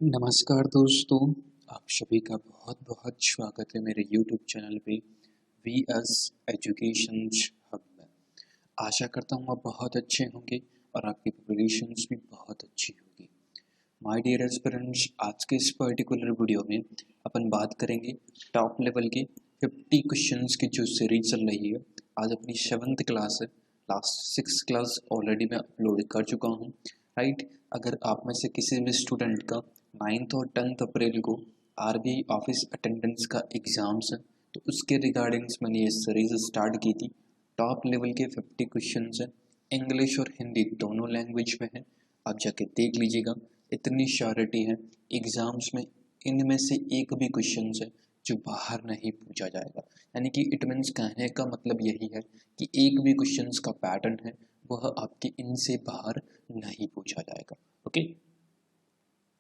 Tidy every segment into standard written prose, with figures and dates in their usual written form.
नमस्कार दोस्तों, आप सभी का बहुत बहुत स्वागत है मेरे YouTube चैनल पे वी एस एजुकेशन हब में। आशा करता हूँ आप बहुत अच्छे होंगे और आपकी प्रिपरेशंस भी बहुत अच्छी होगी। माय डियर एस्पिरेंट्स, आज के इस पर्टिकुलर वीडियो में अपन बात करेंगे टॉप लेवल के 50 क्वेश्चंस की जो सीरीज चल रही है। आज अपनी 7th क्लास है, लास्ट 6 क्लास ऑलरेडी मैं अपलोड कर चुका हूँ, राइट। अगर आप में से किसी भी स्टूडेंट का 9th और 10th अप्रैल को आरबीआई ऑफिस अटेंडेंस का एग्ज़ाम्स है, तो उसके रिगार्डिंग्स मैंने ये सीरीज स्टार्ट की थी। टॉप लेवल के 50 क्वेश्चंस हैं, इंग्लिश और हिंदी दोनों लैंग्वेज में है। आप जाके देख लीजिएगा, इतनी श्योरिटी है एग्ज़ाम्स में इनमें से एक भी क्वेश्चन है जो बाहर नहीं पूछा जाएगा। यानी कि इट मीन्स कहने का मतलब यही है कि एक भी क्वेश्चन का पैटर्न है वह आपके इनसे बाहर नहीं पूछा जाएगा। ओके,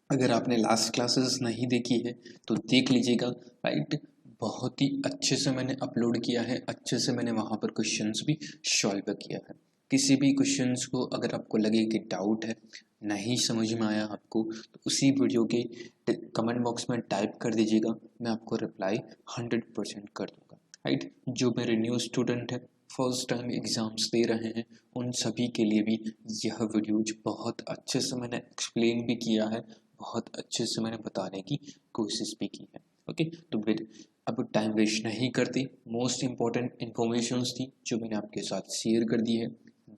अगर आपने लास्ट क्लासेस नहीं देखी है तो देख लीजिएगा, राइट। बहुत ही अच्छे से मैंने अपलोड किया है, अच्छे से मैंने वहाँ पर क्वेश्चंस भी सॉल्व किया है। किसी भी क्वेश्चंस को अगर आपको लगे कि डाउट है, नहीं समझ में आया आपको, तो उसी वीडियो के कमेंट बॉक्स में टाइप कर दीजिएगा, मैं आपको रिप्लाई 100% कर दूँगा, राइट। जो मेरे न्यू स्टूडेंट हैं, फर्स्ट टाइम एग्ज़ाम्स दे रहे हैं, उन सभी के लिए भी यह वीडियो बहुत अच्छे से मैंने एक्सप्लेन भी किया है, बहुत अच्छे से मैंने बताने की कोशिश भी की है। ओके, तो फिर अब टाइम वेस्ट नहीं करते, मोस्ट इम्पॉर्टेंट इन्फॉर्मेशंस थी जो मैंने आपके साथ शेयर कर दी है,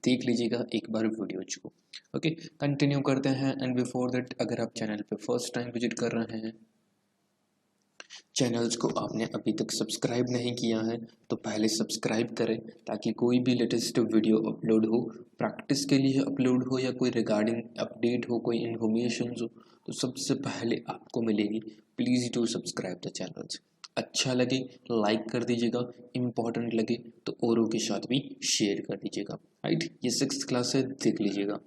देख लीजिएगा एक बार वीडियो को। ओके, कंटिन्यू करते हैं। एंड बिफोर दैट, अगर आप चैनल पे फर्स्ट टाइम विजिट कर रहे हैं, चैनल्स को आपने अभी तक सब्सक्राइब नहीं किया है तो पहले सब्सक्राइब करें, ताकि कोई भी लेटेस्ट वीडियो अपलोड हो, प्रैक्टिस के लिए अपलोड हो या कोई रिगार्डिंग अपडेट हो, कोई इन्फॉर्मेशन हो, तो सबसे पहले आपको मिलेगी। Please do subscribe the channels. अच्छा लगे लाइक कर दीजिएगा, इम्पॉर्टेंट लगे तो औरों के साथ भी शेयर कर दीजिएगा, राइट। ये 6th क्लास है, देख लीजिएगा।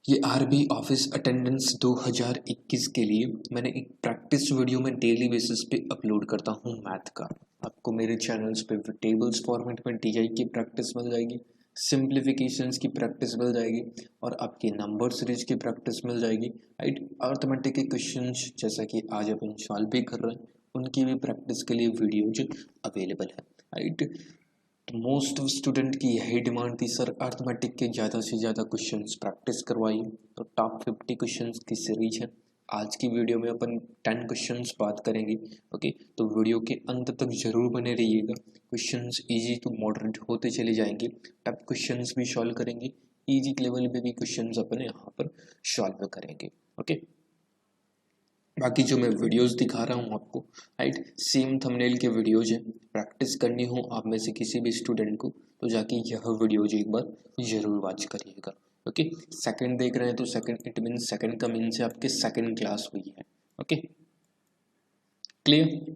ये आरबी ऑफिस अटेंडेंस 2021 के लिए मैंने एक प्रैक्टिस वीडियो में डेली बेसिस पे अपलोड करता हूँ मैथ का। आपको मेरे चैनल्स पे टेबल्स फॉर्मेट में टीआई की प्रैक्टिस मिल जाएगी, सिंप्लीफिकेशंस की प्रैक्टिस मिल जाएगी और आपकी नंबर सीरीज की प्रैक्टिस मिल जाएगी, राइट। अर्थमेटिक के क्वेश्चंस जैसा कि आज अपन सॉल्व भी कर रहे हैं, उनकी भी प्रैक्टिस के लिए वीडियोज अवेलेबल है, राइट। तो मोस्ट ऑफ स्टूडेंट की यही डिमांड थी, सर अर्थमेटिक के ज़्यादा से ज़्यादा क्वेश्चंस प्रैक्टिस करवाइए। तो टॉप 50 क्वेश्चंस की सीरीज है। आज की वीडियो में अपन 10 क्वेश्चंस बात करेंगे। ओके, तो वीडियो के अंत तक जरूर बने रहिएगा। क्वेश्चंस इजी टू मॉडरेट होते चले जाएंगे, टफ क्वेश्चंस भी सॉल्व करेंगे, इजी लेवल पे भी क्वेश्चंस अपन यहाँ पर सॉल्व करेंगे। ओके, बाकी जो मैं वीडियोस दिखा रहा हूँ आपको, राइट, सेम थंबनेल के वीडियोज हैं। प्रैक्टिस करनी हो आप में से किसी भी स्टूडेंट को तो जाके यह वीडियोज एक बार जरूर वॉच करिएगा। ओके, सेकंड देख रहे हैं तो सेकंड इट मीन सेकंड का मीन से आपके सेकंड क्लास हुई है। Okay, clear.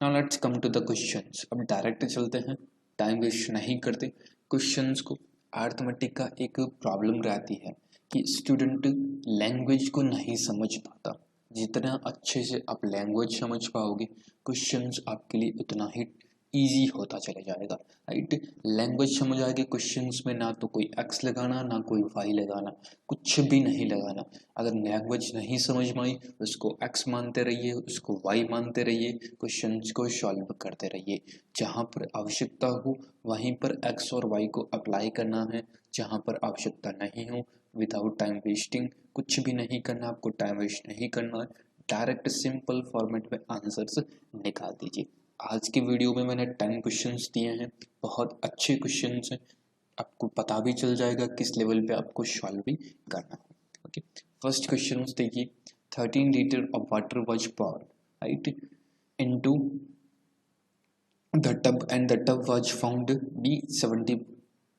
Now let's come to the questions. अब डायरेक्ट चलते हैं, टाइम वेस्ट नहीं करते। क्वेश्चंस को अर्थमेटिक का एक प्रॉब्लम रहती है कि स्टूडेंट लैंग्वेज को नहीं समझ पाता। जितना अच्छे से आप लैंग्वेज समझ पाओगे, क्वेश्चंस आपके लिए उतना ही इजी होता चला जाएगा, राइट। लैंग्वेज समझ आएगी, क्वेश्चंस में ना तो कोई एक्स लगाना ना कोई वाई लगाना, कुछ भी नहीं लगाना। अगर लैंग्वेज नहीं समझ में आई, उसको एक्स मानते रहिए, उसको वाई मानते रहिए, क्वेश्चंस को सॉल्व करते रहिए। जहाँ पर आवश्यकता हो वहीं पर एक्स और वाई को अप्लाई करना है, जहाँ पर आवश्यकता नहीं हो विदाउट टाइम वेस्टिंग कुछ भी नहीं करना, आपको टाइम वेस्ट नहीं करना है, डायरेक्ट सिंपल फॉर्मेट में आंसर्स निकाल दीजिए। आज की वीडियो में मैंने 10 क्वेश्चंस दिए हैं, बहुत अच्छे क्वेश्चंस हैं, आपको पता भी चल जाएगा किस लेवल पे आपको सॉल्व भी करना है। ओके, फर्स्ट क्वेश्चन देखिए, 13 litre of water was poured, right, into the tub and the tub was found be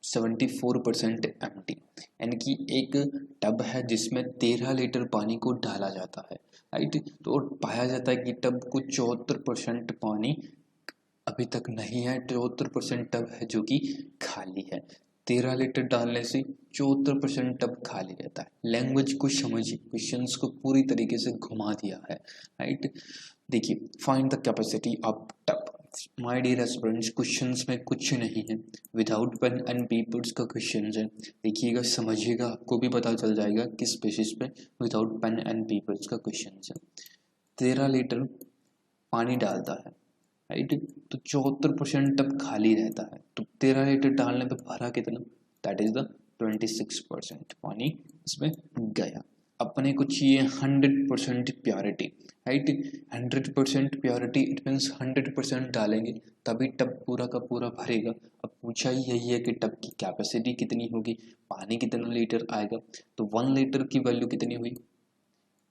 74% empty. यानी कि एक टब है जिसमें 13 लीटर पानी को डाला जाता है, राइट। तो पाया जाता है कि टब को 74% पानी अभी तक नहीं है, 74% टब है जो कि खाली है। 13 लीटर डालने से 74% टब खाली रहता है। लैंग्वेज को समझिए, क्वेश्चंस को पूरी तरीके से घुमा दिया है, राइट। देखिए, find the capacity of tub, my dear aspirants, questions में कुछ नहीं है, विदाउट पेन एंड पेपर्स का क्वेश्चंस है। देखिएगा, समझिएगा, आपको भी पता चल जाएगा किस बेसिस पे विदाउट पेन एंड पेपर्स का क्वेश्चंस है। 13 लीटर पानी डालता है, राइट, तो 74% टब खाली रहता है, तो 13 लीटर डालने पे भरा कितना, दैट इज द 26% पानी इसमें गया। अपने को चाहिए 100% purity, right, 100% purity, it means 100% डालेंगे तभी टब पूरा का पूरा भरेगा। अब पूछा ही यही है कि टब की कैपेसिटी कितनी होगी, पानी कितना लीटर आएगा, तो 1 लीटर की वैल्यू कितनी हुई,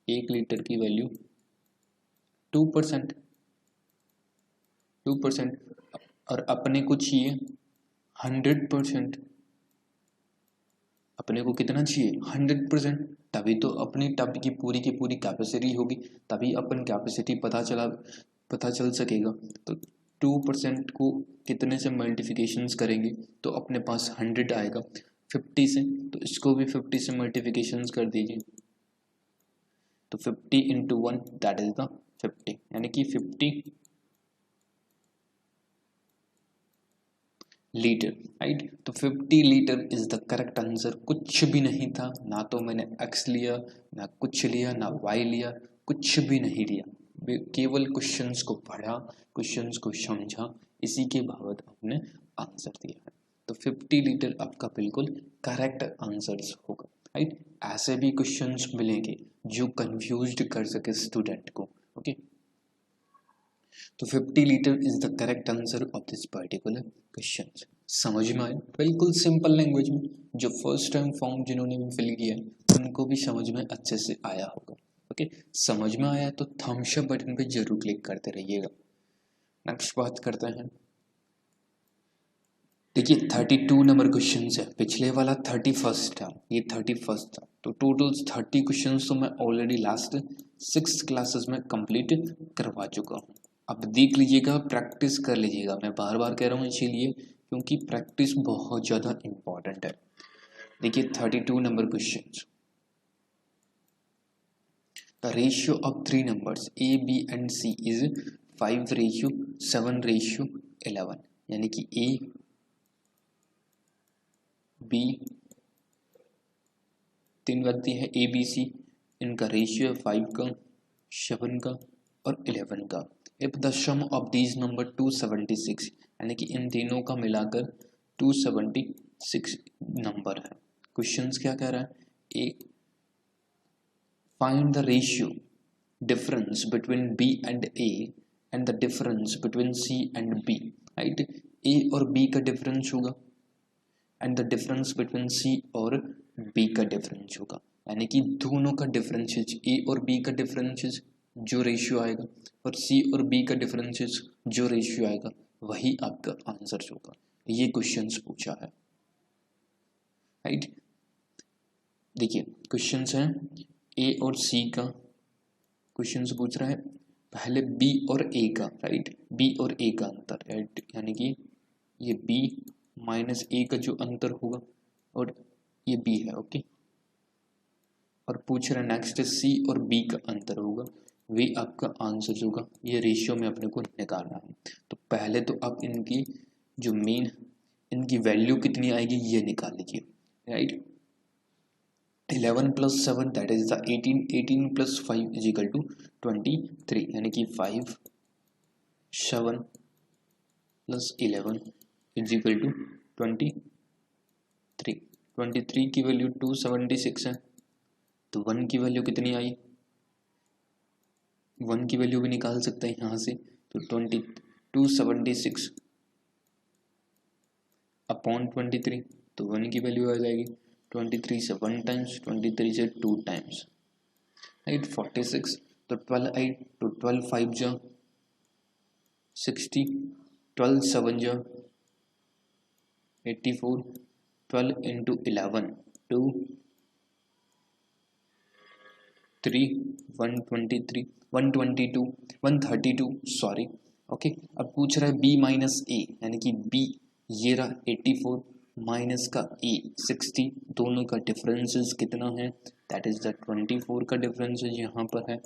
1 लीटर की वैल्यू 2%, और अपने को चाहिए 100%, अपने को कितना चाहिए 100%, तभी तो अपनी टब की पूरी कैपेसिटी होगी, तभी अपन कैपेसिटी पता चल सकेगा। तो 2% को कितने से मल्टीप्लिकेशंस करेंगे तो अपने पास 100 आएगा, 50 से, तो इसको भी 50 से मल्टीप्लिकेशंस कर दीजिए, तो 50 इंटू 1 दैट इज द 50, यानी कि 50 लीटर, राइट, तो 50 litre is the correct answer. कुछ भी नहीं था, ना तो मैंने एक्स लिया, ना कुछ लिया, ना वाई लिया, कुछ भी नहीं लिया, केवल क्वेश्चंस को पढ़ा, क्वेश्चंस को समझा, इसी के बाबत हमने आंसर दिया है। तो 50 लीटर आपका बिल्कुल करेक्ट आंसर होगा, राइट। ऐसे भी क्वेश्चंस मिलेंगे जो कंफ्यूज्ड कर सके स्टूडेंट को, ओके। तो 50 litre is the correct answer of this particular question. समझ में आया, बिल्कुल सिंपल लैंग्वेज में, जो फर्स्ट टाइम फॉर्म जिन्होंने भी फिल किया है उनको भी समझ में अच्छे से आया होगा, ओके। समझ में आया तो थम्स अप बटन पे जरूर क्लिक करते रहिएगा। नेक्स्ट बात करते हैं, देखिए 32 नंबर क्वेश्चन है, पिछले वाला 31 था, ये 31 था, तो टोटल 30 क्वेश्चन तो मैं ऑलरेडी लास्ट 6 क्लासेस में कंप्लीट करवा चुका हूँ। अब देख लीजिएगा, प्रैक्टिस कर लीजिएगा, मैं बार बार कह रहा हूँ इसीलिए क्योंकि प्रैक्टिस बहुत ज़्यादा इम्पॉर्टेंट है। देखिए 32 number question, the ratio of 3 numbers A B and C is 5:7:11, यानी कि ए बी, 3 व्यक्ति है ए बी सी, इनका रेशियो है 5 का, 7 का और 11 का। If the sum of these number 276, यानी कि इन तीनों का मिलाकर 276 नंबर है। क्वेश्चंस क्या कह रहा है, a find the ratio difference between B and A and the difference between C and B, right. A और बी का डिफरेंस होगा and the difference between C और बी का डिफरेंस होगा, यानी कि दोनों का डिफरेंसेस, ए और बी का डिफरेंसेस जो रेशियो आएगा और सी और बी का डिफरेंसेस जो रेशियो आएगा वही आपका आंसर होगा। ये क्वेश्चंस पूछा है, राइट। देखिए क्वेश्चंस हैं ए और सी का, क्वेश्चंस पूछ रहा है पहले बी और ए का, राइट, बी और ए का अंतर, राइट, यानी कि ये बी माइनस ए का जो अंतर होगा और ये बी है, ओके। और पूछ रहा है नेक्स्ट सी और बी का अंतर होगा, वे आपका आंसर होगा, ये रेशियो में अपने को निकालना है। तो पहले तो आप इनकी जो मेन इनकी वैल्यू कितनी आएगी ये निकाल लीजिए, right. 11 + 7 that is the 18, 18 + 5 is equal to 23, यानी कि 5 7 + 11 इज इक्वल टू 23। 23 की वैल्यू 276 है, तो 1 की वैल्यू कितनी आई, 1 की वैल्यू भी निकाल सकते हैं यहाँ से, तो 276 अपॉन 23, तो 1 की वैल्यू आ जाएगी 23 से 1 टाइम्स, 23 से 2 टाइम्स, राइट, 46, तो 12 आई, तो 12 5 जा 60, 12 7 जा 84, 12 इंटू 11 2 3 123 122 132 सॉरी, ओके। अब पूछ रहा है b माइनस ए, यानी कि b ये रहा 84 माइनस का ए 60, दोनों का डिफरेंसेस कितना है, दैट इज द 24 का डिफरेंसेस यहाँ पर है।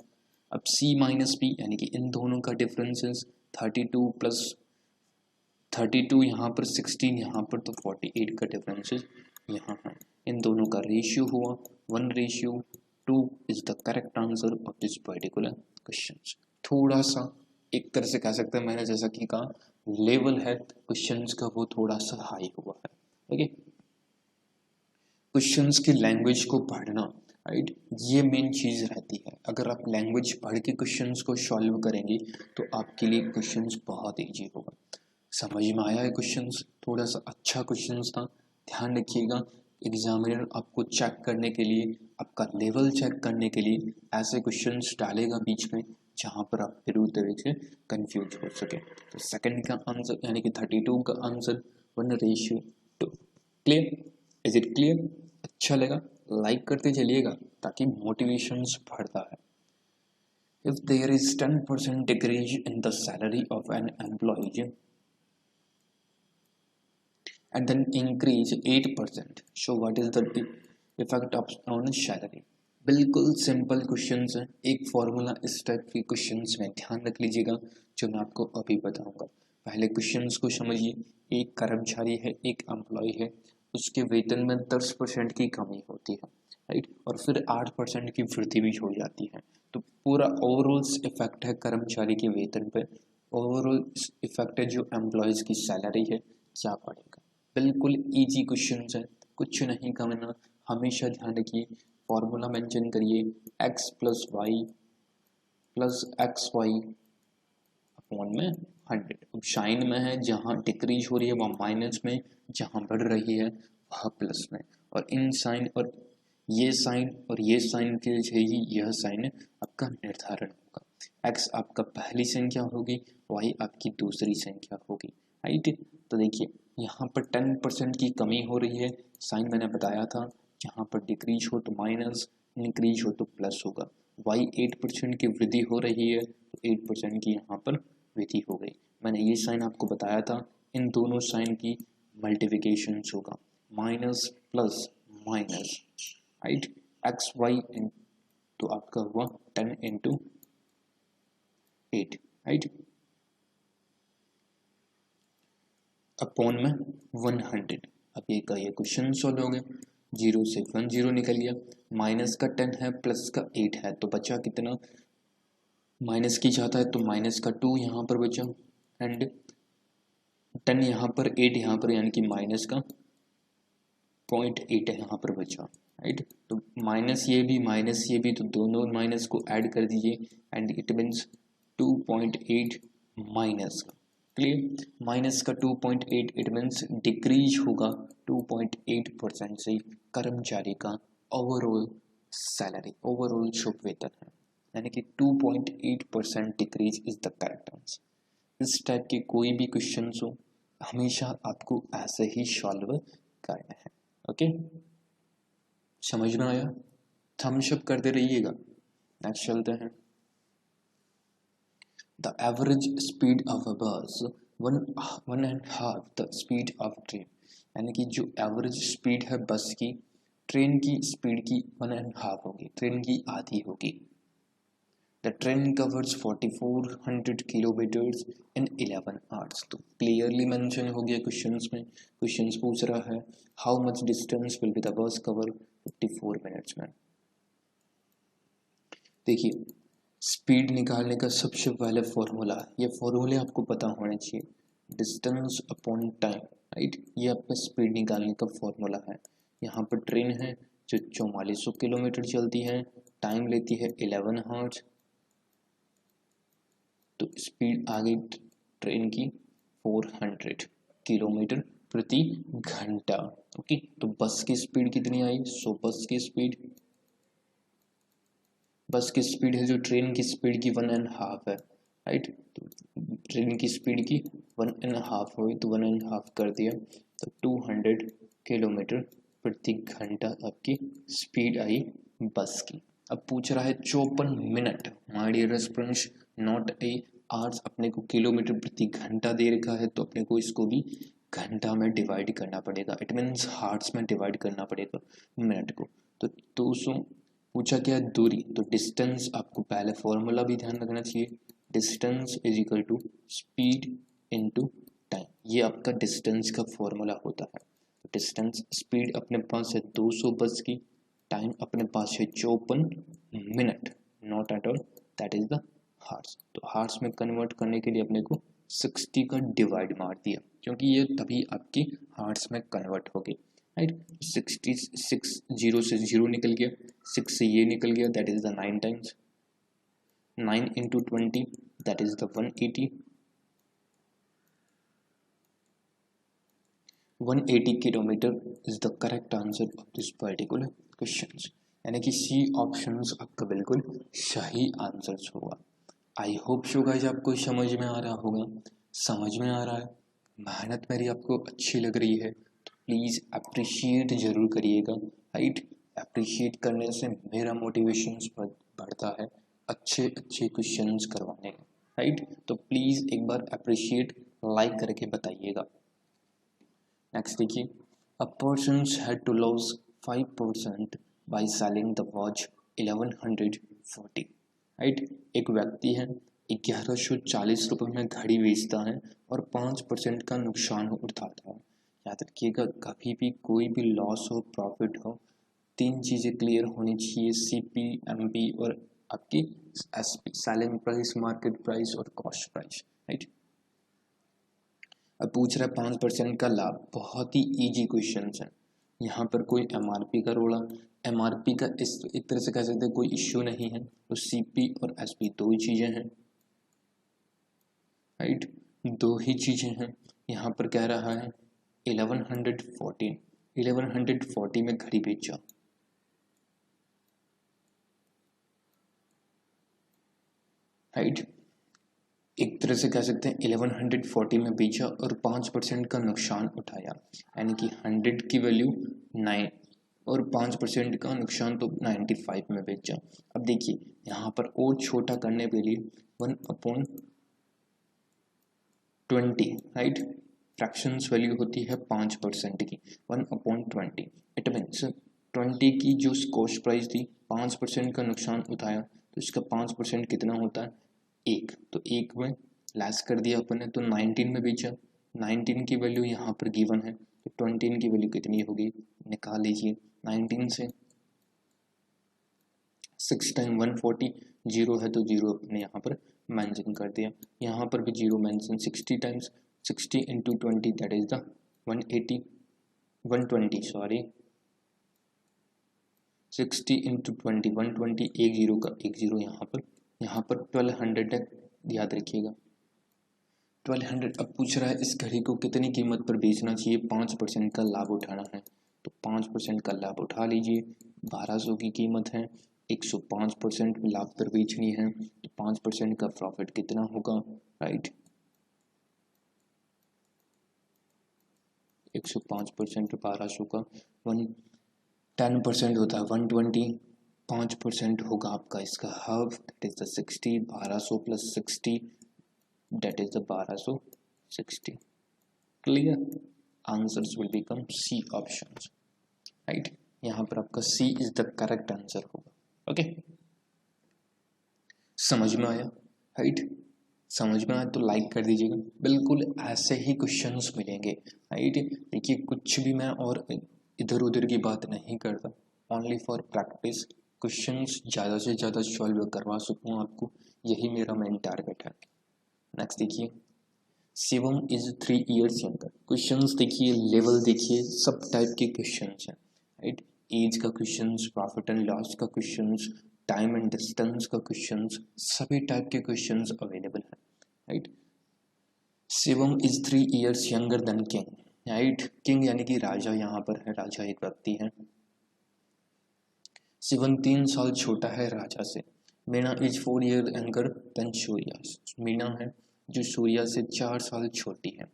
अब c माइनस बी, यानी कि इन दोनों का डिफरेंसेस 32 + 32 यहाँ पर, 16 यहाँ पर, तो 48 का डिफरेंसेस यहाँ है। इन दोनों का रेशियो हुआ 1:2 is the correct answer of this particular question. थोड़ा सा एक तरह से कह सकते हैं, मैंने जैसा कि कहा लेवल है क्वेश्चंस का वो थोड़ा सा हाई हुआ है। ओके, क्वेश्चंस की लैंग्वेज को पढ़ना, राइट, ये मेन चीज़ रहती है। अगर आप लैंग्वेज पढ़ के क्वेश्चंस को सॉल्व करेंगे तो आपके लिए क्वेश्चंस बहुत ईजी होगा। समझ में आया है क्वेश्चंस? थोड़ा सा अच्छा क्वेश्चंस था। ध्यान रखिएगा, एग्जामिनर आपको चेक करने के लिए, आपका लेवल चेक करने के लिए ऐसे क्वेश्चंस डालेगा बीच में जहाँ पर आप जरूर तरह से कंफ्यूज हो सके। तो सेकंड का आंसर यानी कि 32 का answer 1:2। Clear? Is it clear? अच्छा लगा लाइक करते चलिएगा ताकि मोटिवेशंस बढ़ता है। If there is 10% decrease in the salary of an employee and then increase 8%, so what is the effect of on salary? बिल्कुल सिंपल क्वेश्चंस हैं। एक फॉर्मूला इस टाइप के क्वेश्चंस में ध्यान रख लीजिएगा जो मैं आपको अभी बताऊंगा। पहले क्वेश्चंस को समझिए। एक कर्मचारी है, एक एम्प्लॉय है, उसके वेतन में 10% की कमी होती है, राइट, और फिर 8% की वृद्धि भी हो जाती है। तो पूरा ओवरऑल इफेक्ट है कर्मचारी के वेतन पे, ओवरऑल इफेक्ट है जो एम्प्लॉयज की सैलरी है, क्या पड़ेगा। बिल्कुल इजी क्वेश्चंस है, कुछ नहीं करना। हमेशा ध्यान रखिए, फॉर्मूला मेंशन करिए x plus Y plus X Y upon में 100। अब साइन में है, जहाँ डिक्रीज हो रही है वह माइनस में, जहाँ बढ़ रही है वह प्लस में, और इन साइन और ये साइन के ही यह साइन आपका निर्धारण होगा। x आपका पहली संख्या होगी, y आपकी दूसरी संख्या होगी, राइट। तो देखिए यहाँ पर 10% की कमी हो रही है, साइन मैंने बताया था, जहाँ पर डिक्रीज हो तो माइनस, इंक्रीज हो तो प्लस होगा। y 8% की वृद्धि हो रही है तो 8% की यहाँ पर वृद्धि हो गई। मैंने ये साइन आपको बताया था, इन दोनों साइन की मल्टीप्लिकेशन होगा, minus plus minus, right, X Y तो आपका हुआ 10 इंटू 8, राइट, अपॉन में 100। अब ये का ये क्वेश्चन सॉल्व हो गया, 0 से 1 0 निकल गया, माइनस का 10 है प्लस का 8 है, तो बचा कितना, माइनस की जाता है तो माइनस का 2 यहाँ पर बचा, एंड 10 यहाँ पर, 8 यहाँ पर, यानी कि माइनस का 0.8 यहाँ पर बचा, राइट। तो माइनस ये भी, तो दोनों माइनस को ऐड कर दीजिए एंड इट मीन्स 2.8 माइनस का, क्लियर, माइनस का 2.8 इट मीन्स डिक्रीज होगा 2.8% से कर्मचारी का ओवरऑल सैलरी, ओवरऑल शुभ वेतन है, यानी कि 2.8% decrease is the correct answer. इस टाइप के कोई भी क्वेश्चन हो हमेशा आपको ऐसे ही सॉल्व करना है। ओके, समझ में आया? थम्स अप करते रहिएगा। नेक्स्ट चलते हैं। The average speed of a बस 1.5 द स्पीड ऑफ ट्रेन, यानी कि जो एवरेज स्पीड है बस की, ट्रेन की स्पीड की 1.5 होगी, ट्रेन की आधी होगी। The train covers 4400 kilometres in 11 hours. तो क्लियरली मेंशन हो गया क्वेश्चंस में, क्वेश्चंस पूछ रहा है how much distance will be the bus cover 54 minutes में। देखिए स्पीड निकालने का सबसे पहले फॉर्मूला, ये फॉर्मूले आपको पता होने चाहिए, डिस्टेंस अपॉन टाइम, राइट, ये आपका स्पीड निकालने का फॉर्मूला है। यहाँ पर ट्रेन है जो 4400 किलोमीटर चलती है, टाइम लेती है 11 आवर्स, तो स्पीड आ गई ट्रेन की 400 किलोमीटर प्रति घंटा। ओके, तो बस की स्पीड कितनी आई, सो बस की स्पीड है जो ट्रेन की स्पीड की 1.5 है, राइट। तो ट्रेन की स्पीड की 1.5 हुई तो 1.5 कर दिया, तो 200 किलोमीटर प्रति घंटा आपकी स्पीड आई बस की। अब पूछ रहा है 54 minute, my dear students, not a hours, अपने को किलोमीटर प्रति घंटा दे रखा है तो अपने को इसको भी घंटा में डिवाइड करना पड़ेगा, इट मीन्स हार्ट्स में डिवाइड करना पड़ेगा मिनट को। तो 200 पूछा क्या, दूरी, तो डिस्टेंस आपको पहले फॉर्मूला भी ध्यान रखना चाहिए, distance is equal to speed into time, ये आपका डिस्टेंस का फॉर्मूला होता है। डिस्टेंस, स्पीड अपने पास है 200 बस की, टाइम अपने पास है 54 minute, not at all, that is the hours. तो हार्स में कन्वर्ट करने के लिए अपने को 60 का डिवाइड मार दिया, क्योंकि ये तभी आपकी हार्स में कन्वर्ट हो गई, राइट। 66 जीरो से जीरो निकल गया, 6 से ये निकल गया, that is the 9 times, 9 into 20 that is the 180, 180 kilometre is the correct answer of this particular question. यानी कि सी ऑप्शन आपका बिल्कुल सही आंसर होगा। आई होप सो गाइस आपको समझ में आ रहा होगा। समझ में आ रहा है, मेहनत मेरी आपको अच्छी लग रही है तो प्लीज़ अप्रिशिएट ज़रूर करिएगा, राइट। अप्रिशिएट करने से मेरा मोटिवेशन बढ़ता है अच्छे अच्छे क्वेश्चंस करवाने का, राइट। तो प्लीज़ एक बार अप्रिशिएट लाइक करके बताइएगा। नेक्स्ट देखिए, a person had to loss 5% by selling the watch 1140, right. एक व्यक्ति है 1140 रुपये में घड़ी बेचता है और 5% का नुकसान उठाता है। याद रखिएगा, कभी भी कोई भी लॉस हो प्रॉफिट हो, 3 चीज़ें क्लियर होनी चाहिए, CP, MP और आपकी SP, selling price, market price और कॉस्ट प्राइस, राइट। अब पूछ रहा है 5% का लाभ, बहुत ही इजी क्वेश्चन है। यहाँ पर कोई MRP का रोड़ा, MRP का इस एक तरह से कह सकते हैं कोई इश्यू नहीं है, तो CP और SP दो ही चीज़ें हैं, राइट, दो ही चीज़ें हैं। यहाँ पर कह रहा है 1140 में घड़ी बेचा, राइट। एक तरह से कह सकते हैं 1140 में बेचा और 5% का नुकसान उठाया, यानी कि 100 की वैल्यू 9 और 5% का नुकसान तो 95 में बेचा। अब देखिए यहाँ पर और छोटा करने के लिए 1/20, राइट। फ्रैक्शंस वैल्यू होती है 5% की, 1/20, इट मीन्स 20 की जो कॉस्ट प्राइस थी, 5% का नुकसान उठाया, तो इसका 5% कितना होता है, 1, तो 1 में लेस कर दिया अपन ने, तो 19 में बेचा। 19 की वैल्यू यहाँ पर गिवन है, तो 20 की वैल्यू कितनी होगी, निकाल लीजिए। 19 से 6 टाइम 140, जीरो है तो जीरो अपने यहाँ पर मेंशन कर दिया, यहाँ पर भी zero mention. 60 times 60 into 20 that is the 120 sorry, 60 into 20 120, एक जीरो का एक जीरो यहाँ पर 1200 है, याद रखिएगा 1200। अब पूछ रहा है इस घड़ी को कितनी कीमत पर बेचना चाहिए, 5% का लाभ उठाना है, तो 5% का लाभ उठा लीजिए। 1200 की कीमत है, 105% लाभ पर बेचनी है, तो 5% का प्रॉफिट कितना होगा, राइट। 105% 1200 का 10% होता है 120, 5% होगा आपका इसका half, that is the 60, 1200 plus 60 that is the 1260, clear, answers will become C options, right। यहाँ पर आपका C is the correct answer होगा, ओके। समझ में आया, राइट। समझ में आया तो लाइक कर दीजिएगा। बिल्कुल ऐसे ही क्वेश्चंस मिलेंगे, राइट। देखिए कुछ भी मैं और इधर उधर की बात नहीं करता, ओनली फॉर प्रैक्टिस, क्वेश्चंस ज़्यादा से ज़्यादा सॉल्व करवा सकूँ आपको, यही मेरा मेन टारगेट है। नेक्स्ट देखिए, Shivam is 3 years younger. Questions देखिए, लेवल देखिए, सब टाइप के क्वेश्चंस हैं, राइट। एज का क्वेश्चंस, प्रॉफिट एंड लॉस का क्वेश्चंस, टाइम एंड डिस्टेंस का क्वेश्चंस, सभी टाइप के क्वेश्चंस अवेलेबल हैं, right. Shivam is 3 years younger then king, right. King यानी कि राजा यहाँ पर है, राजा एक व्यक्ति है। शिवम 3 साल छोटा है राजा से। Meena is 4 years younger than Surya. Meena है जो सूर्या से 4 साल छोटी है।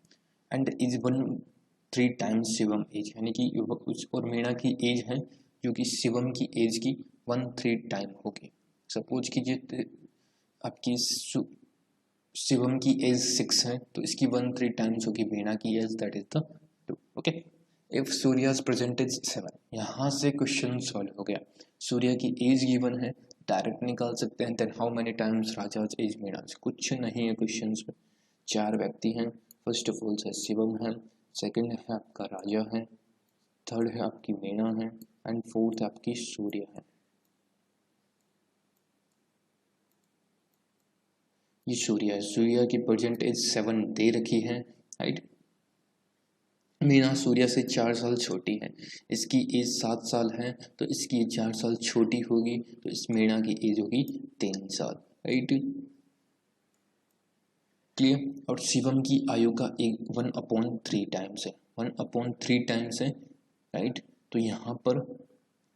And is 1/3 times Shivam age, यानी कि उस और मीना की एज है जो कि शिवम की एज की 1/3 टाइम होगी। सपोज कीजिए आपकी शिवम की एज 6 है, तो इसकी 1/3 टाइम्स होगी मीना की age, that is the 2, okay. If Surya's percentage 7, यहाँ से क्वेश्चन सॉल्व हो गया। सूर्या की एज गिवन है, डायरेक्ट निकाल सकते हैं। Then how many times Raja's age Meena's, कुछ नहीं है क्वेश्चन में। 4 व्यक्ति हैं, फर्स्ट ऑफ ऑल है शिवम है, सेकंड है आपका राजा है, थर्ड है आपकी मीना है एंड फोर्थ आपकी सूर्या है। ये सूर्या है, सूर्या की प्रेजेंट एज 7 दे रखी है, राइट। मीना सूर्या से 4 साल छोटी है, इसकी एज 7 साल है तो इसकी 4 साल छोटी होगी, तो इस मीना की एज होगी 3 साल, राइट, क्लियर। और शिवम की आयु का एक 1/3 टाइम्स है, 1/3 टाइम्स है, राइट। तो यहाँ पर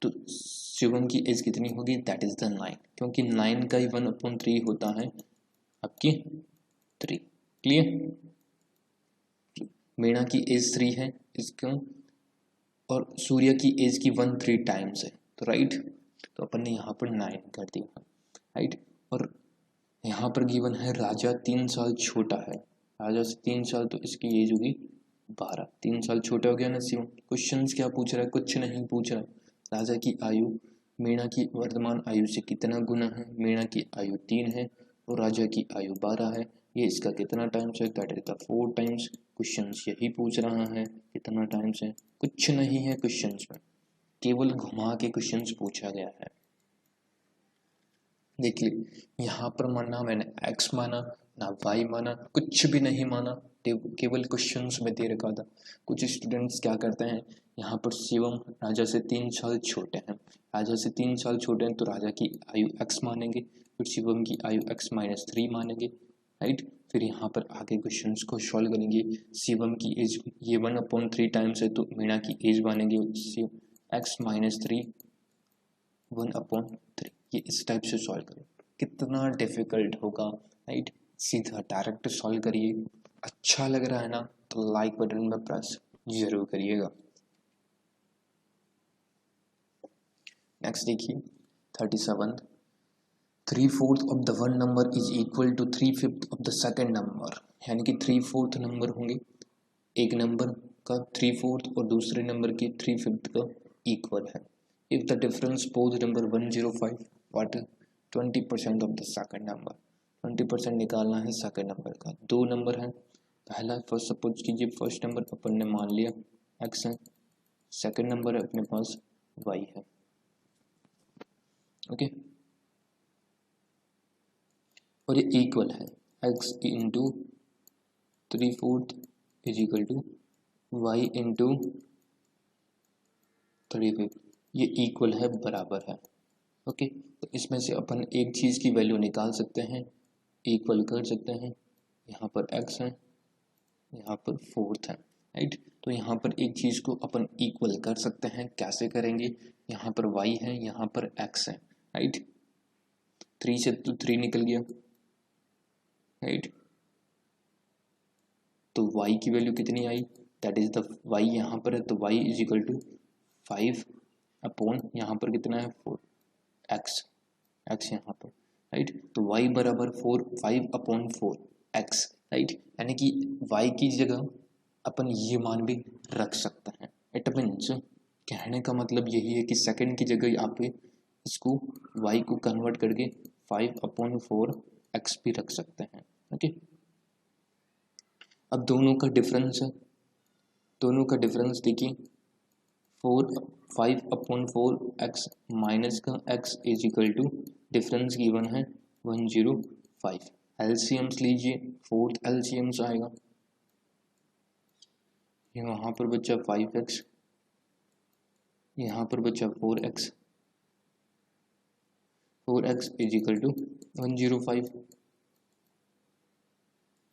तो शिवम की एज कितनी होगी, दैट इज द 9, क्योंकि 9 का ही 1/3 होता है आपकी 3, क्लियर। मीना की एज 3 है इसका, और सूर्य की एज की 1/3 टाइम्स है, तो राइट, तो अपन ने यहाँ पर 9 कर दिया, राइट। और यहाँ पर गिवन है राजा 3 साल छोटा है, राजा से 3 साल, तो इसकी एज होगी 12, 3 साल छोटा हो गया ना शिवम। क्वेश्चन क्या पूछ रहा है, कुछ नहीं पूछ रहा, राजा की आयु मीना की वर्तमान आयु से कितना गुना है, मीना की आयु 3 है और राजा की आयु 12 है, ये इसका कितना टाइम्स है, that is the 4 times. Question यही पूछ रहा है कितना टाइम्स है, कुछ नहीं है क्वेश्चन में, केवल घुमा के क्वेश्चन पूछा गया है। देखिए यहाँ पर माना मैंने x माना ना y माना, कुछ भी नहीं माना, केवल क्वेश्चंस में दे रखा था। कुछ स्टूडेंट्स क्या करते हैं, यहाँ पर शिवम राजा से 3 साल छोटे हैं, राजा से 3 साल छोटे हैं तो राजा की आयु x मानेंगे, फिर शिवम की आयु x-3 मानेंगे, राइट। फिर यहाँ पर आगे क्वेश्चंस को सॉल्व करेंगे, शिवम की एज ये 1/3 टाइम्स है तो मीना की एज मानेंगे x-3 1/3, ये इस टाइप से सॉल्व करें। कितना डिफिकल्ट होगा, राइट, सीधा डायरेक्ट सॉल्व करिए। अच्छा लग रहा है ना तो लाइक बटन में प्रेस जरूर करिएगा। नेक्स्ट देखिए 37, 3/4 of the one number is equal to 3/5 of the second number, यानी कि 3/4 नंबर होंगे, एक नंबर का 3/4 और दूसरे नंबर की 3/5 का इक्वल है। If the difference both number 105, what 20% of the second number, 20% निकालना है सेकंड नंबर का। दो नंबर है, पहला फर्स्ट सपोज कीजिए फर्स्ट नंबर अपन ने मान लिया x है, सेकंड नंबर है अपने पास y है, ओके, और ये इक्वल है x into 3/4 is equal to y into 3/5, ये इक्वल है, बराबर है, ओके। तो इसमें से अपन एक चीज़ की वैल्यू निकाल सकते हैं, इक्वल कर सकते हैं, यहाँ पर x है, यहाँ पर 4 है, राइट। तो यहाँ पर एक चीज़ को अपन इक्वल कर सकते हैं, कैसे करेंगे, यहाँ पर y है, यहाँ पर x है, राइट। 3 से तो 3 निकल गया, राइट, तो y की वैल्यू कितनी आई, दैट इज द y यहाँ पर है तो y is equal to 5 upon यहाँ पर कितना है 4 x यहाँ पर, राइट। तो y बराबर 5/4 x, राइट, यानी कि y की जगह अपन ये मान भी रख सकते हैं। इट मीन्स कहने का मतलब यही है कि सेकंड की जगह आप इसको y को कन्वर्ट करके 5/4 x भी रख सकते हैं, ओके। अब दोनों का डिफरेंस है, दोनों का डिफरेंस देखिए 5/4 x माइनस का x is equal to difference given है 105। एलसीएम्स लीजिए, फोर्थ एलसीएम्स आएगा, ये वहाँ पर बचा 5x, यहाँ पर बचा 4x, 4x is equal to 105।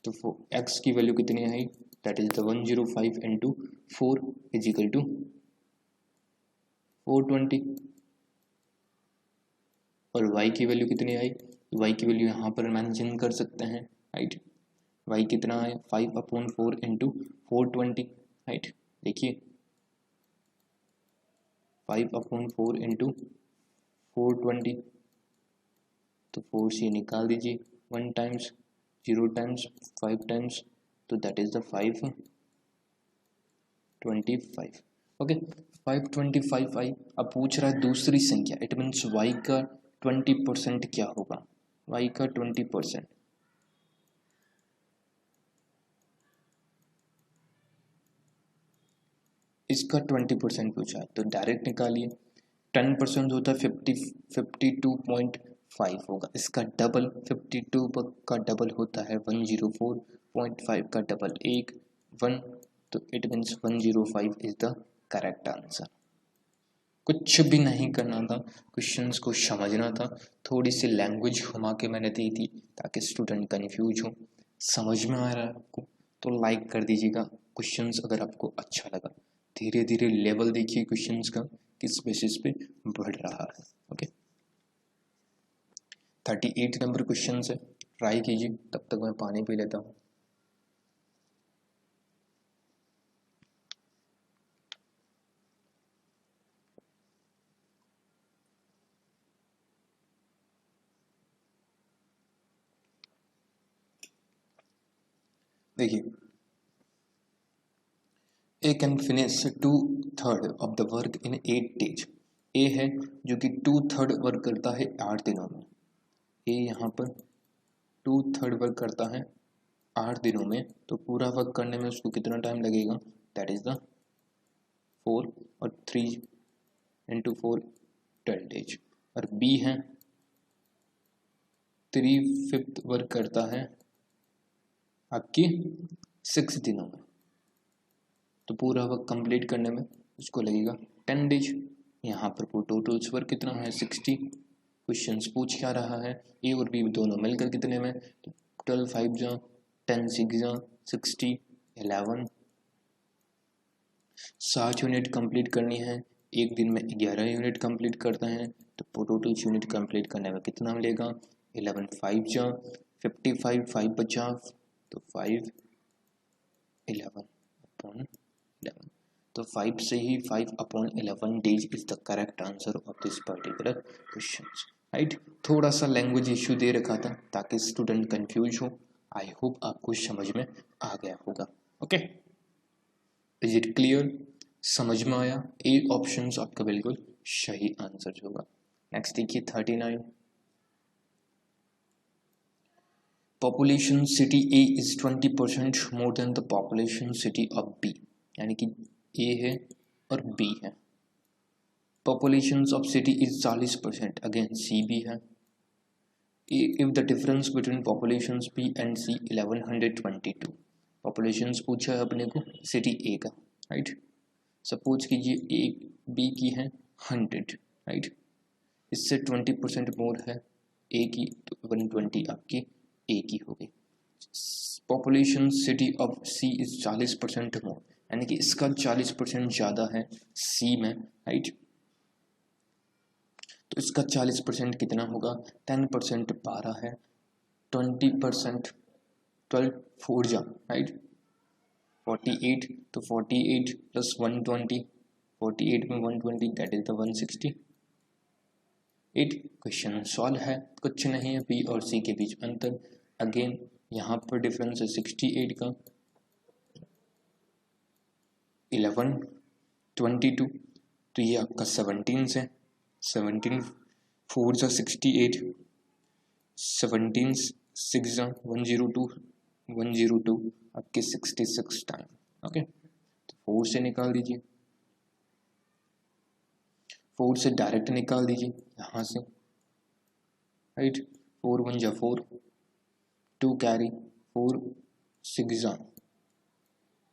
तो x की वैल्यू कितनी आई, that is the 105 into 4 is equal to 420, और y की वैल्यू कितनी आई, y की वैल्यू यहाँ पर मेंशन कर सकते हैं, राइट। y कितना है 5/4 इंटू 420, राइट। देखिए 5/4 इंटू 420, तो 4 से निकाल दीजिए, 1 टाइम्स 0 टाइम्स 5 टाइम्स, तो दैट इज द 525, ओके। 525 आई। अब पूछ रहा है दूसरी संख्या, इट मीन्स y का 20% क्या होगा, y का 20%, इसका 20% पूछा है तो डायरेक्ट निकालिए। 10% होता है 52.5 होगा, इसका डबल 52 का डबल होता है 104.5 का डबल 1 तो it means 105 is the correct answer. कुछ भी नहीं करना था, क्वेश्चंस को समझना था, थोड़ी सी लैंग्वेज घुमा के मैंने दी थी ताकि स्टूडेंट कंफ्यूज हो। समझ में आ रहा है आपको तो लाइक कर दीजिएगा क्वेश्चंस अगर आपको अच्छा लगा। धीरे धीरे लेवल देखिए क्वेश्चंस का किस बेसिस पे बढ़ रहा है। ओके 38 नंबर क्वेश्चन है, ट्राई कीजिए, तब तक मैं पानी पी लेता हूँ। देखिए A can finish 2/3 of the work in 8 days। A है जो कि 2/3 वर्क करता है 8 दिनों में। ए यहाँ पर 2/3 वर्क करता है 8 दिनों में, तो पूरा वर्क करने में उसको कितना टाइम लगेगा, दैट इज द 4 और 3 इंटू 4 12 days। और बी है 3/5 वर्क करता है आपकी 6 दिनों में, तो पूरा वर्क कंप्लीट करने में उसको लगेगा 10 days। यहाँ पर टोटल वर्क कितना है 60। क्वेश्चंस पूछ क्या रहा है, ए और बी दोनों मिलकर कितने में, तो 12 5 जा 10 6 जा 60 11 7 यूनिट कंप्लीट करनी है। एक दिन में 11 यूनिट कंप्लीट करते हैं तो टोटल यूनिट कंप्लीट करने में कितना मिलेगा, 11 5 जा 55 5 बचा तो 5 11/11 तो 5 से ही 5/11 days is the correct answer of this particular question. Right, थोड़ा सा लैंग्वेज इश्यू दे रखा था ताकि स्टूडेंट कंफ्यूज हो। आई होप आपको समझ में आ गया होगा। ओके, इज इट क्लियर, समझ में आया? ए ऑप्शन आपका बिल्कुल सही आंसर होगा। नेक्स्ट देखिए 39, population city A is 20% more than the population city of B. यानी कि ए है और बी है। Population of city is 40%, again C B है। If the difference between population B and C 1122। Population पूछा है अपने को सिटी ए का, राइट। सपोज कीजिए ए बी की है 100, राइट, इससे 20% मोर है ए की, तो 120 आपकी ए की हो गई। Population city of C is 40% more, यानी कि इसका 40% ज़्यादा है सी में, राइट। तो इसका 40% कितना होगा, 10% 12 है, 20% 12 4 जा, राइट, 48, तो 48 प्लस 120, 48 में 120 that is the 160। Question solve है, कुछ नहीं है बी और सी के बीच अंतर। अगेन यहाँ पर डिफरेंस है 68 का, 11 22, तो ये आपका 17 से 17 4 जा 68, 17 6 जा 102, 102 आपके 66 टाइम। ओके, तो 4 से निकाल दीजिए, 4 से डायरेक्ट निकाल दीजिए यहाँ से, राइट। 4 1 जा 4, 2 कैरी 4 6 जा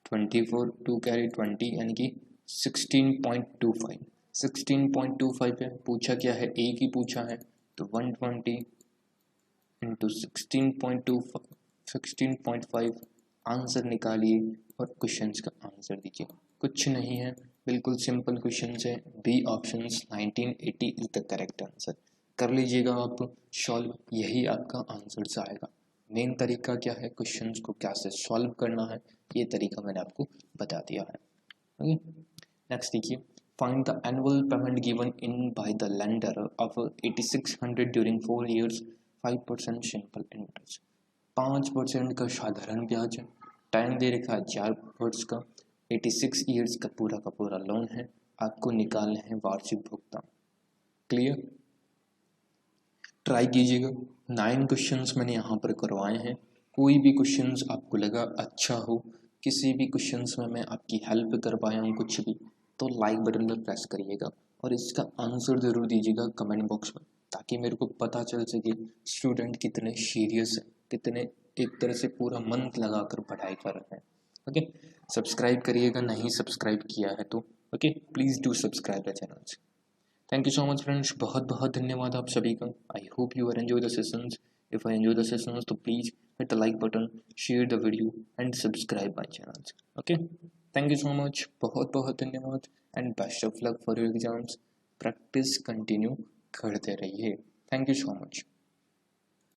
24, 2 कैरी 20, यानी कि 16.25। 16.25 है, पूछा क्या है, ए की पूछा है, तो 120 इंटू 16.5 आंसर निकालिए और क्वेश्चन का आंसर दीजिए। कुछ नहीं है, बिल्कुल सिंपल क्वेश्चन है। B option 1980 is the correct answer. कर लीजिएगा आप सॉल्व, यही आपका आंसर आएगा। मेन तरीका क्या है, क्वेश्चंस को कैसे सॉल्व करना है, ये तरीका मैंने आपको बता दिया है। ओके, नेक्स्ट देखिए, find the annual payment given in by the lender of 8600 during 4 years, 5% simple interest. 5% का साधारण ब्याज है, टाइम दे रखा है 4 वर्ष का, 86 ईयर्स का पूरा लोन है, आपको निकालने हैं वार्षिक भुगतान। क्लियर, ट्राई कीजिएगा। 9 क्वेश्चंस मैंने यहाँ पर करवाए हैं, कोई भी क्वेश्चंस आपको लगा अच्छा हो किसी भी क्वेश्चंस में मैं आपकी हेल्प कर पाया हूँ कुछ भी, तो लाइक बटन पर प्रेस करिएगा और इसका आंसर ज़रूर दीजिएगा कमेंट बॉक्स में, ताकि मेरे को पता चल सके स्टूडेंट कितने सीरियस हैं, कितने एक तरह से पूरा मन लगा कर पढ़ाई कर रहे हैं। ओके, सब्सक्राइब करिएगा, नहीं सब्सक्राइब किया है तो okay please do subscribe the channel. Thank you so much friends, बहुत बहुत धन्यवाद आप सभी का। I hope you are enjoy the sessions. If I enjoy the sessions तो please hit the like button, share the video and subscribe my channel. Okay, thank you so much, बहुत बहुत धन्यवाद and best of luck for your exams. Practice continue करते रहिए। Thank you so much.